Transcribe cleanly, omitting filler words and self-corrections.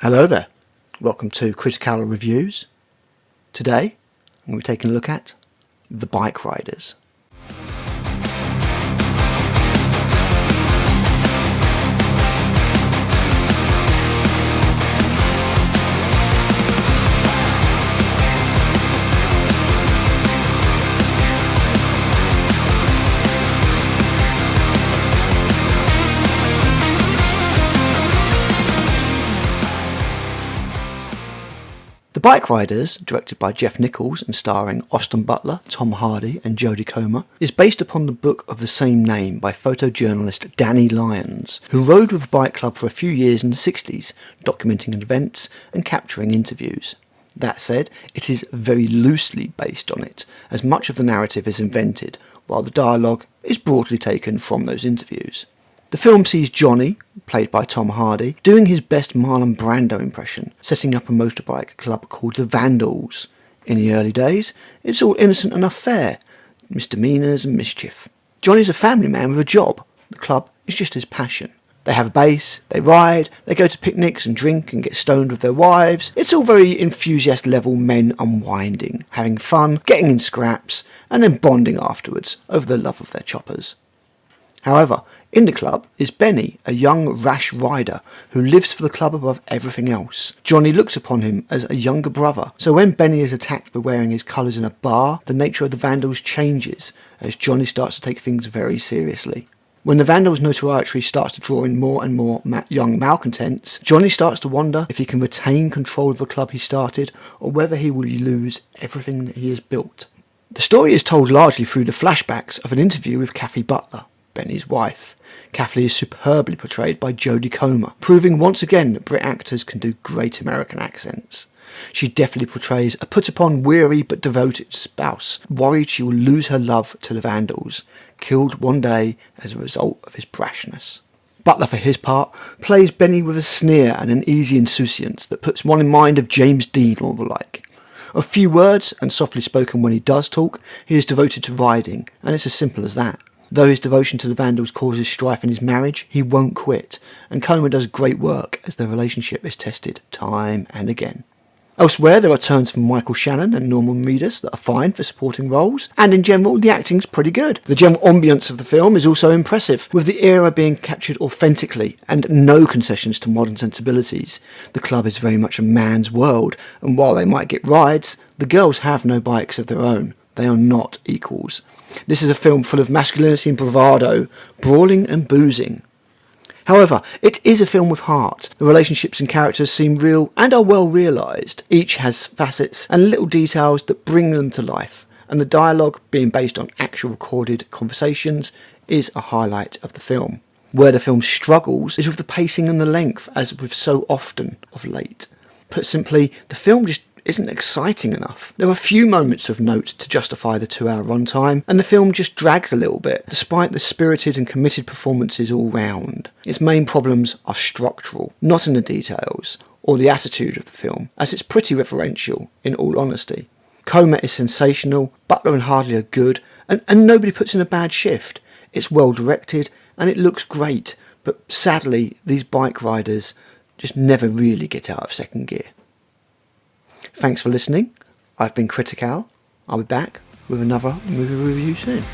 Hello there, welcome to Critical Reviews. Today I'm going to be taking a look at The Bike Riders. The Bike Riders, directed by Jeff Nichols and starring Austin Butler, Tom Hardy and Jodie Comer, is based upon the book of the same name by photojournalist Danny Lyons, who rode with the bike club for a few years in the 60s, documenting events and capturing interviews. That said, it is very loosely based on it, as much of the narrative is invented, while the dialogue is broadly taken from those interviews. The film sees Johnny, played by Tom Hardy, doing his best Marlon Brando impression, setting up a motorbike club called the Vandals. In the early days, it's all innocent enough fare, misdemeanours and mischief. Johnny's a family man with a job. The club is just his passion. They have a base, they ride, they go to picnics and drink and get stoned with their wives. It's all very enthusiast level men unwinding, having fun, getting in scraps, and then bonding afterwards over the love of their choppers. However, in the club is Benny, a young rash rider who lives for the club above everything else. Johnny looks upon him as a younger brother, so when Benny is attacked for wearing his colours in a bar, the nature of the Vandals changes as Johnny starts to take things very seriously. When the Vandals' notoriety starts to draw in more and more young malcontents, Johnny starts to wonder if he can retain control of the club he started or whether he will lose everything that he has built. The story is told largely through the flashbacks of an interview with Kathy Butler, Benny's wife. Kathy is superbly portrayed by Jodie Comer, proving once again that Brit actors can do great American accents. She definitely portrays a put-upon, weary but devoted spouse, worried she will lose her love to the Vandals, killed one day as a result of his brashness. Butler, for his part, plays Benny with a sneer and an easy insouciance that puts one in mind of James Dean or the like. A few words, and softly spoken when he does talk, he is devoted to riding, and it's as simple as that. Though his devotion to the Vandals causes strife in his marriage, he won't quit, and Comer does great work as their relationship is tested time and again. Elsewhere, there are turns from Michael Shannon and Norman Reedus that are fine for supporting roles, and in general, the acting's pretty good. The general ambience of the film is also impressive, with the era being captured authentically and no concessions to modern sensibilities. The club is very much a man's world, and while they might get rides, the girls have no bikes of their own. They are not equals. This is a film full of masculinity and bravado, brawling and boozing. However, it is a film with heart. The relationships and characters seem real and are well realised. Each has facets and little details that bring them to life, and the dialogue, being based on actual recorded conversations, is a highlight of the film. Where the film struggles is with the pacing and the length, as with so often of late. Put simply, the film just isn't exciting enough. There are few moments of note to justify the 2-hour runtime, and the film just drags a little bit, despite the spirited and committed performances all round. Its main problems are structural, not in the details, or the attitude of the film, as it's pretty referential, in all honesty. Comer is sensational, Butler and Hardy are good, and nobody puts in a bad shift. It's well directed, and it looks great, but sadly, these bike riders just never really get out of second gear. Thanks for listening. I've been Critical. I'll be back with another movie review soon.